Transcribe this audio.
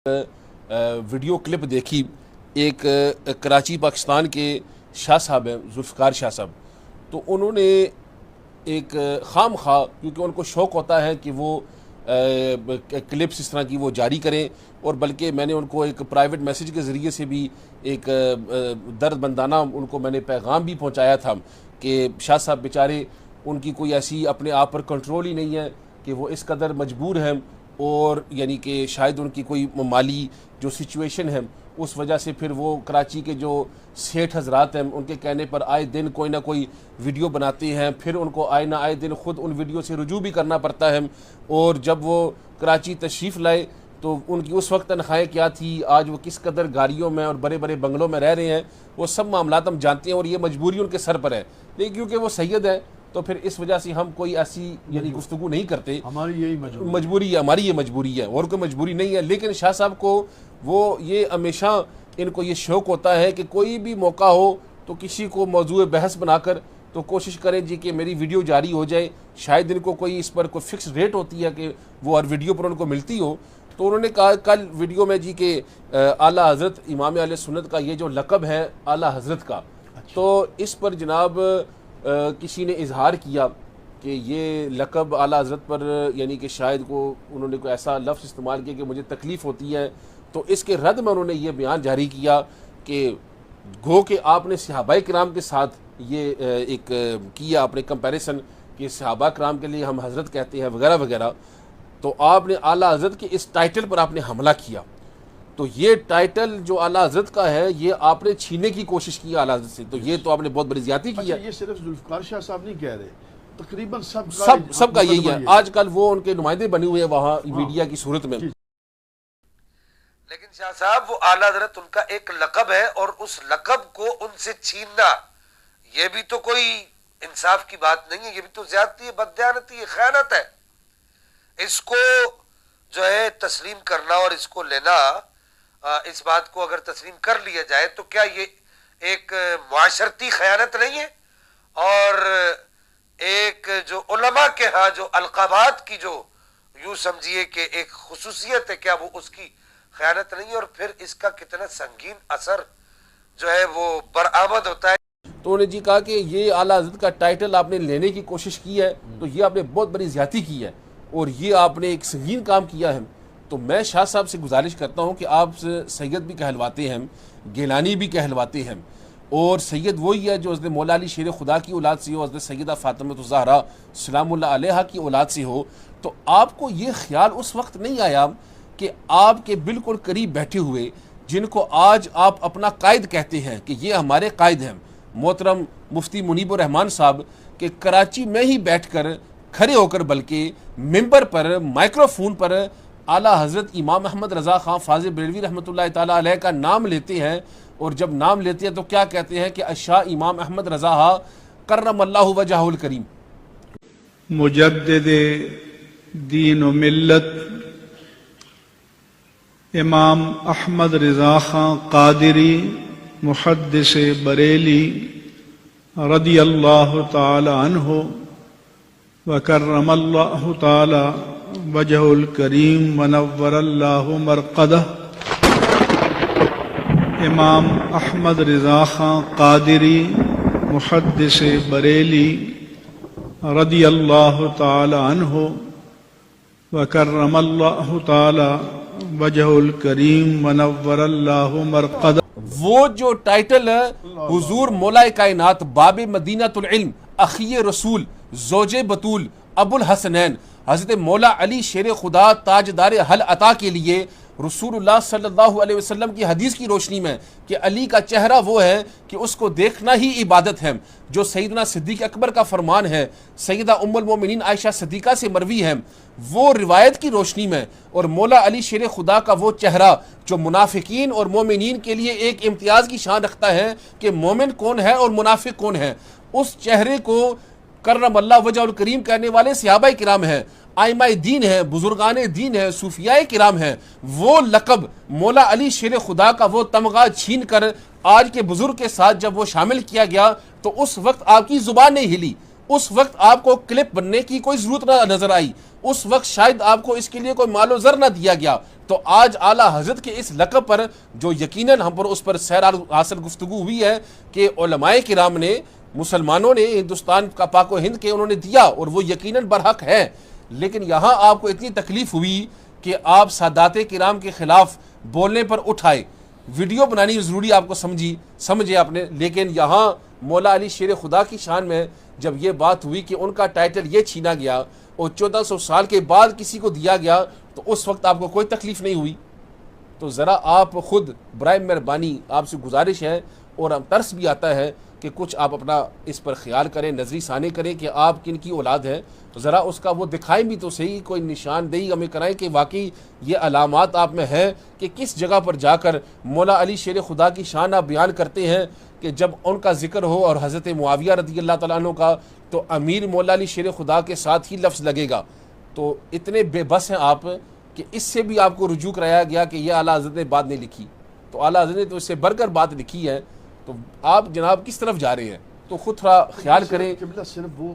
Video clip دیکھی ایک کراچی پاکستان کے شاہ صاحب ہیں ذوالفقار شاہ صاحب، تو انہوں نے ایک خام خواہ کیونکہ ان کو شوق ہوتا ہے کہ وہ کلپس اس طرح کی وہ جاری کریں، اور بلکہ میں نے ان کو ایک پرائیویٹ میسیج کے ذریعے سے بھی ایک درد مندانہ ان کو میں نے پیغام بھی پہنچایا تھا کہ شاہ صاحب بیچارے ان کی کوئی ایسی اپنے آپ پر کنٹرول ہی نہیں ہے کہ وہ اس قدر مجبور ہیں، اور یعنی کہ شاید ان کی کوئی مالی جو سچویشن ہے اس وجہ سے پھر وہ کراچی کے جو سیٹھ حضرات ہیں ان کے کہنے پر آئے دن کوئی نہ کوئی ویڈیو بناتے ہیں، پھر ان کو آئے نہ آئے دن خود ان ویڈیو سے رجوع بھی کرنا پڑتا ہے، اور جب وہ کراچی تشریف لائے تو ان کی اس وقت تنخواہیں کیا تھی، آج وہ کس قدر گاڑیوں میں اور بڑے بڑے بنگلوں میں رہ رہے ہیں، وہ سب معاملات ہم جانتے ہیں، اور یہ مجبوری ان کے سر پر ہے، لیکن کیونکہ وہ سید ہے تو پھر اس وجہ سے ہم کوئی ایسی یعنی گفتگو نہیں کرتے، ہماری یہی مجبوری ہے، ہماری یہ مجبوری ہے، اور کوئی مجبوری نہیں ہے۔ لیکن شاہ صاحب کو وہ یہ ہمیشہ ان کو یہ شوق ہوتا ہے کہ کوئی بھی موقع ہو تو کسی کو موضوع بحث بنا کر تو کوشش کریں جی کہ میری ویڈیو جاری ہو جائے، شاید ان کو کوئی اس پر کوئی فکس ریٹ ہوتی ہے کہ وہ ہر ویڈیو پر ان کو ملتی ہو، تو انہوں نے کہا کل ویڈیو میں جی کہ اعلیٰ حضرت امام اہل سنت کا یہ جو لقب ہے اعلیٰ حضرت کا، تو اس پر جناب کسی نے اظہار کیا کہ یہ لقب اعلیٰ حضرت پر یعنی کہ شاید کو انہوں نے کوئی ایسا لفظ استعمال کیا کہ مجھے تکلیف ہوتی ہے، تو اس کے رد میں انہوں نے یہ بیان جاری کیا کہ گو کہ آپ نے صحابہ کرام کے ساتھ یہ ایک کیا آپ نے کمپیریسن کہ صحابہ کرام کے لیے ہم حضرت کہتے ہیں وغیرہ وغیرہ، تو آپ نے اعلیٰ حضرت کے اس ٹائٹل پر آپ نے حملہ کیا، تو یہ ٹائٹل جو اعلیٰ حضرت کا ہے یہ آپ نے چھیننے کی کوشش کی اعلیٰ حضرت سے، تو یہ تو آپ نے بہت بڑی زیادتی کی ہے۔ یہ صرف ذوالفقار شاہ صاحب نہیں کہہ رہے، تقریباً سب کا یہی ہے، آج کل وہ ان کے نمائندے بنے ہوئے ہیں وہاں میڈیا کی صورت میں۔ لیکن شاہ صاحب وہ اعلیٰ حضرت ان کا ایک لقب ہے، اور اس لقب کو ان سے چھیننا یہ بھی تو کوئی انصاف کی بات نہیں ہے، یہ بھی تو زیادتی ہے، بددیانتی ہے، خیانت ہے۔ اس کو جو ہے تسلیم کرنا اور اس کو لینا، اس بات کو اگر تسلیم کر لیا جائے تو کیا یہ ایک معاشرتی خیانت نہیں ہے؟ اور ایک جو علماء کے ہاں جو القابات کی جو یوں سمجھیے کہ ایک خصوصیت ہے، کیا وہ اس کی خیانت نہیں ہے؟ اور پھر اس کا کتنا سنگین اثر جو ہے وہ برآمد ہوتا ہے۔ تو انہوں نے جی کہا کہ یہ اعلیٰ حضرت کا ٹائٹل آپ نے لینے کی کوشش کی ہے تو یہ آپ نے بہت بڑی زیادتی کی ہے، اور یہ آپ نے ایک سنگین کام کیا ہے، تو میں شاہ صاحب سے گزارش کرتا ہوں کہ آپ سید بھی کہلواتے ہیں، گیلانی بھی کہلواتے ہیں، اور سید وہی ہے جو حضرت مولا علی شیر خدا کی اولاد سے ہو، حضرت سیدہ فاطمہ الزہرا سلام اللہ علیہا کی اولاد سے ہو، تو آپ کو یہ خیال اس وقت نہیں آیا کہ آپ کے بالکل قریب بیٹھے ہوئے جن کو آج آپ اپنا قائد کہتے ہیں کہ یہ ہمارے قائد ہیں، محترم مفتی منیب الرحمان صاحب، کہ کراچی میں ہی بیٹھ کر کھڑے ہو کر بلکہ ممبر پر مائکروفون پر اعلیٰ حضرت امام احمد رضا خان فاضل بریلوی رحمۃ اللہ تعالیٰ علیہ کا نام لیتے ہیں، اور جب نام لیتے ہیں تو کیا کہتے ہیں کہ اشاء امام احمد رضا کرم اللہ وجہہ الکریم، مجدد دین و ملت امام احمد رضا خان قادری محدث بریلی رضی اللہ تعالی عنہ وکرم اللہ تعالی وجہ الکریم ونور اللہ مرقدہ، امام احمد رضا خان قادری محدث بریلی رضی اللہ تعالی عنہ وکرم اللہ تعالی وجہ الکریم ونور اللہ مرقدہ۔ وہ جو ٹائٹل ہے حضور مولا کائنات باب مدینۃ العلم اخی رسول زوج بطول ابو الحسنین حضرت مولا علی شیر خدا تاجدار حل عطا کے لیے رسول اللہ صلی اللہ علیہ وسلم کی حدیث کی روشنی میں کہ علی کا چہرہ وہ ہے کہ اس کو دیکھنا ہی عبادت ہے، جو سیدنا صدیق اکبر کا فرمان ہے، سیدہ ام المومنین عائشہ صدیقہ سے مروی ہے، وہ روایت کی روشنی میں، اور مولا علی شیر خدا کا وہ چہرہ جو منافقین اور مومنین کے لیے ایک امتیاز کی شان رکھتا ہے کہ مومن کون ہے اور منافق کون ہے، اس چہرے کو کرم اللہ وجہ الکریم کہنے والے صحابہ کرام ہیں، آئمہ دین ہیں، بزرگان دین ہیں، صوفیاء کرام ہیں۔ وہ لقب مولا علی شیر خدا کا وہ تمغہ چھین کر آج کے بزرگ کے ساتھ جب وہ شامل کیا گیا تو اس وقت آپ کی زبان نہیں ہلی، اس وقت آپ کو کلپ بننے کی کوئی ضرورت نہ نظر آئی، اس وقت شاید آپ کو اس کے لیے کوئی مال و زر نہ دیا گیا. تو آج اعلیٰ حضرت کے اس لقب پر جو یقیناً ہم پر اس پر سیر حاصل گفتگو ہوئی ہے کہ علماء کرام نے، مسلمانوں نے، ہندوستان کا پاک و ہند کے انہوں نے دیا اور وہ یقیناً برحق ہے، لیکن یہاں آپ کو اتنی تکلیف ہوئی کہ آپ سادات کرام کے خلاف بولنے پر اٹھائے. ویڈیو بنانی ضروری آپ کو سمجھے آپ نے، لیکن یہاں مولا علی شیر خدا کی شان میں جب یہ بات ہوئی کہ ان کا ٹائٹل یہ چھینا گیا اور 1400 سال کے بعد کسی کو دیا گیا تو اس وقت آپ کو کوئی تکلیف نہیں ہوئی. تو ذرا آپ خود برائے مہربانی آپ سے گزارش ہے اور ترس بھی آتا ہے کہ کچھ آپ اپنا اس پر خیال کریں، نظری ثانی کریں کہ آپ کن کی اولاد ہیں، تو ذرا اس کا وہ دکھائیں بھی تو صحیح، کوئی نشاندہی ہمیں کرائیں کہ واقعی یہ علامات آپ میں ہیں کہ کس جگہ پر جا کر مولا علی شیر خدا کی شان آپ بیان کرتے ہیں کہ جب ان کا ذکر ہو اور حضرت معاویہ رضی اللہ تعالیٰ عنہ کا تو امیر مولا علی شیر خدا کے ساتھ ہی لفظ لگے گا. تو اتنے بے بس ہیں آپ کہ اس سے بھی آپ کو رجوع کرایا گیا کہ یہ اعلیٰ حضرت نے بات نہیں لکھی، تو اعلیٰ حضرت نے تو اس سے بڑھ کر بات لکھی ہے. تو آپ جناب کس طرف جا رہے ہیں؟ تو خود تھوڑا خیال کریں. قبلہ صرف وہ